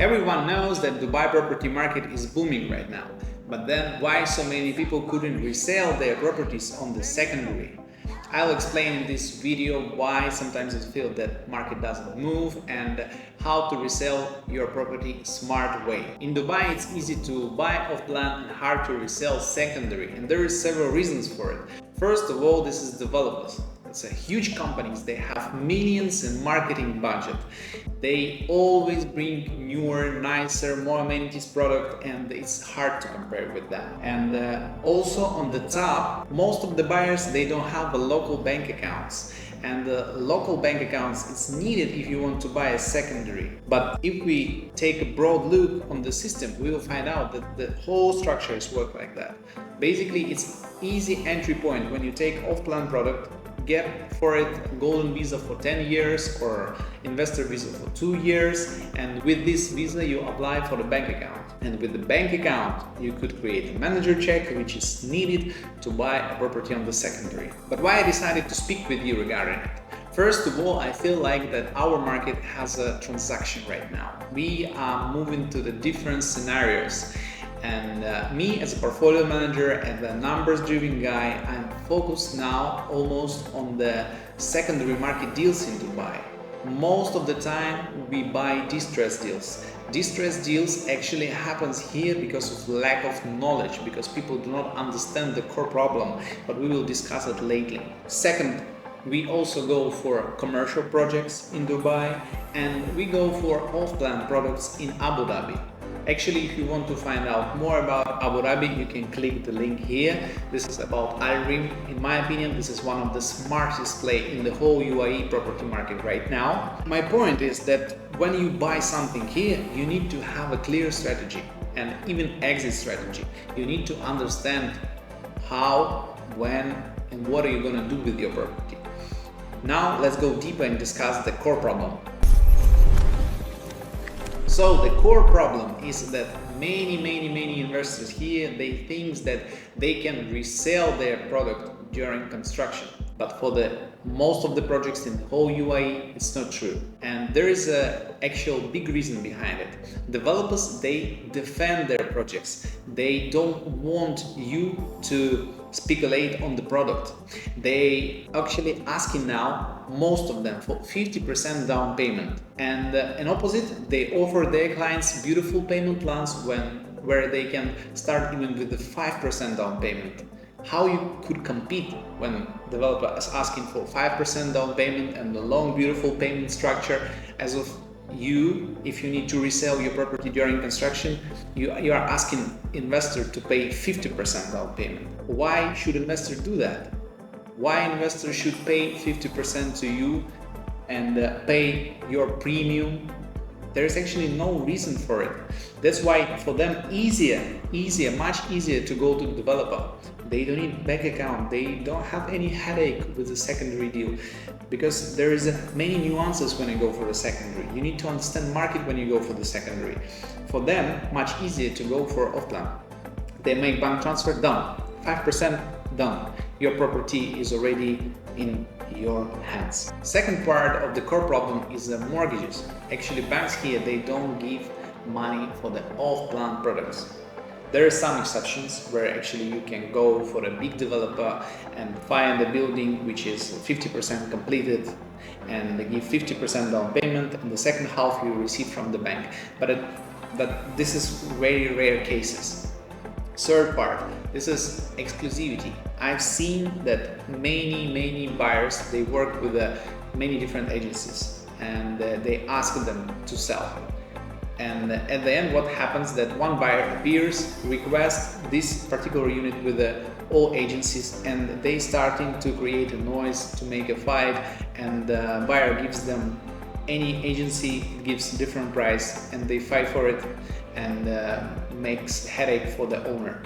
Everyone knows that Dubai property market is booming right now, but then why so many people couldn't resell their properties on the secondary? I'll explain in this video why sometimes it feels that market doesn't move and how to resell your property smart way. In Dubai it's easy to buy off plan and hard to resell secondary, and there are several reasons for it. First of all, this is developers. It's a huge companies, they have millions in marketing budget. They always bring newer, nicer, more amenities product, and it's hard to compare with them. And also on the top, most of the buyers, they don't have a local bank accounts. And the local bank accounts is needed if you want to buy a secondary. But if we take a broad look on the system, we will find out that the whole structures work like that. Basically, it's easy entry point when you take off-plan product, get for it golden visa for 10 years or investor visa for 2 years, and with this visa you apply for the bank account, and with the bank account you could create a manager check which is needed to buy a property on the secondary. But why I decided to speak with you regarding it? First of all, I feel like that our market has a transaction right now. We are moving to the different scenarios. And me as a portfolio manager and a numbers-driven guy, I'm focused now almost on the secondary market deals in Dubai. Most of the time we buy distressed deals. Distressed deals actually happens here because of lack of knowledge, because people do not understand the core problem, but we will discuss it lately. Second, we also go for commercial projects in Dubai, and we go for off-plan products in Abu Dhabi. Actually, if you want to find out more about Abu Dhabi, you can click the link here. This is about iReam. In my opinion, this is one of the smartest play in the whole UAE property market right now. My point is that when you buy something here, you need to have a clear strategy and even exit strategy. You need to understand how, when, and what are you going to do with your property. Now, let's go deeper and discuss the core problem. So the core problem is that many investors here, they think that they can resell their product during construction. But for the most of the projects in the whole UAE, it's not true. And there is a actual big reason behind it. Developers, they defend their projects. They don't want you to speculate on the product. They actually asking now, most of them, for 50% down payment. And in opposite, they offer their clients beautiful payment plans where they can start even with the 5% down payment. How you could compete when developer is asking for 5% down payment and a long beautiful payment structure, as of you, if you need to resell your property during construction, you are asking investor to pay 50% down payment. Why should investor do that? Why investor should pay 50% to you and pay your premium? There is actually no reason for it. That's why for them much easier to go to the developer. They don't need bank account. They don't have any headache with the secondary deal, because there is many nuances when you go for the secondary. You need to understand market when you go for the secondary. For them, much easier to go for off-plan. They make bank transfer, done. 5% done. Your property is already in your hands. Second part of the core problem is the mortgages. Actually, banks here, they don't give money for the off-plan products. There are some exceptions where actually you can go for a big developer and find a building which is 50% completed, and they give 50% down payment, and the second half you receive from the bank. But this is very rare cases. Third part, this is exclusivity. I've seen that many buyers, they work with many different agencies, and they ask them to sell. And at the end, what happens that one buyer appears, requests this particular unit with all agencies, and they starting to create a noise, to make a fight, and the buyer gives them, any agency gives different price, and they fight for it, and makes headache for the owner.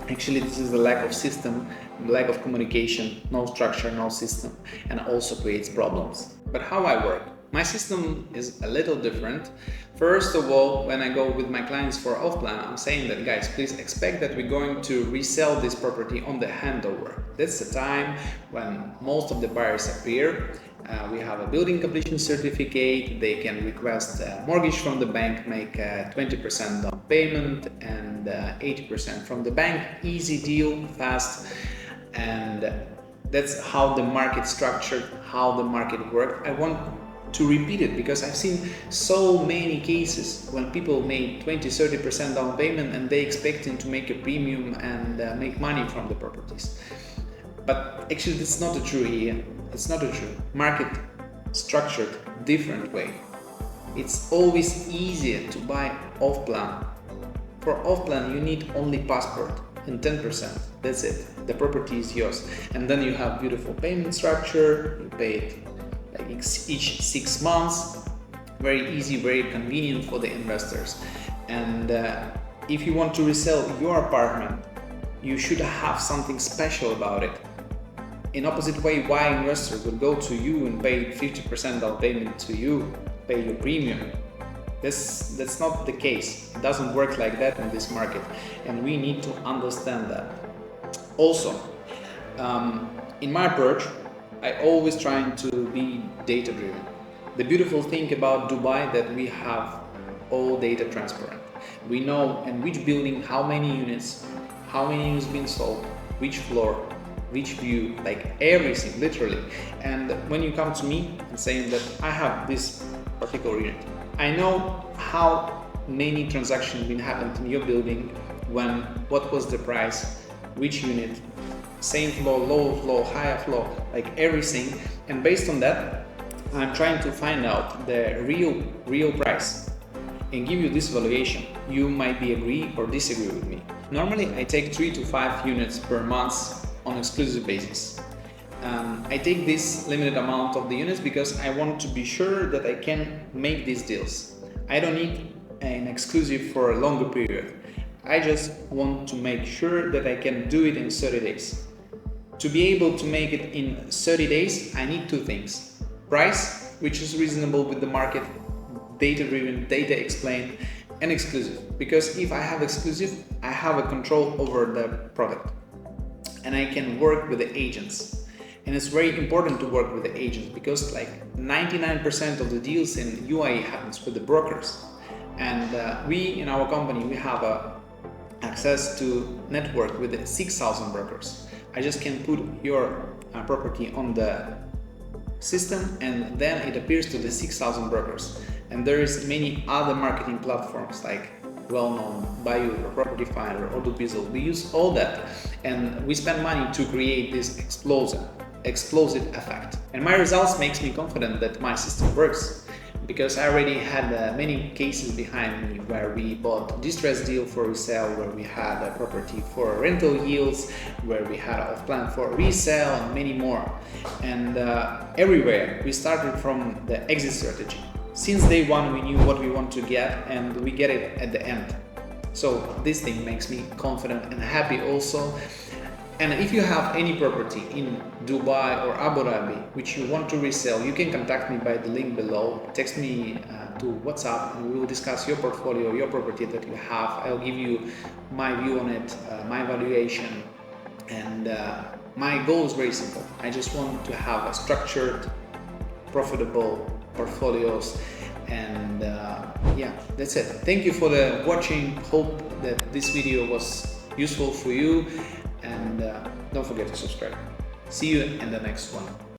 Actually, this is the lack of system, lack of communication, no structure, no system, and also creates problems. But how I work? My system is a little different. First of all, when I go with my clients for off-plan, I'm saying that, guys, please expect that we're going to resell this property on the handover. That's the time when most of the buyers appear, We have a building completion certificate. They can request a mortgage from the bank, make 20% down payment and 80% from the bank. Easy deal, fast, and that's how the market structured, how the market worked. I want to repeat it because I've seen so many cases when people made 20-30% down payment and they expecting to make a premium and make money from the properties. But actually that's not the true here. It's not the true. Market structured different way. It's always easier to buy off plan. For off plan you need only passport and 10%. That's it. The property is yours. And then you have beautiful payment structure. You pay it like each 6 months. Very easy, very convenient for the investors. And if you want to resell your apartment, you should have something special about it. In opposite way, why investor would go to you and pay 50% down payment to you, pay your premium? That's not the case. It doesn't work like that in this market, and we need to understand that. Also, in my approach, I always trying to be data driven. The beautiful thing about Dubai that we have all data transparent. We know in which building, how many units been sold, which floor, which view, like everything, literally. And when you come to me and saying that I have this particular unit, I know how many transactions been happened in your building, when, what was the price, which unit, same floor, low floor, higher floor, like everything. And based on that, I'm trying to find out the real price and give you this valuation. You might be agree or disagree with me. Normally, I take 3 to 5 units per month on exclusive basis. I take this limited amount of the units because I want to be sure that I can make these deals. I don't need an exclusive for a longer period. I just want to make sure that I can do it in 30 days. To be able to make it in 30 days, I need 2 things. Price, which is reasonable with the market, data-driven, data explained, and exclusive. Because if I have exclusive, I have a control over the product. And I can work with the agents. And it's very important to work with the agents because like 99% of the deals in UAE happens with the brokers. And we in our company, we have access to network with the 6,000 brokers. I just can put your property on the system and then it appears to the 6,000 brokers. And there is many other marketing platforms like well-known Bayou or Property Finder or Resell. We use all that and we spend money to create this explosive effect. And my results makes me confident that my system works because I already had many cases behind me where we bought distressed deal for resale, where we had a property for rental yields, where we had off plan for resale and many more. And everywhere we started from the exit strategy. Since day one, we knew what we want to get and we get it at the end. So this thing makes me confident and happy also. And if you have any property in Dubai or Abu Dhabi which you want to resell, you can contact me by the link below. Text me to WhatsApp and we will discuss your portfolio, your property that you have. I'll give you my view on it, my valuation. And my goal is very simple. I just want to have a structured, profitable portfolios, and yeah, that's it. Thank you for the watching. Hope that this video was useful for you, and don't forget to subscribe. See you in the next one.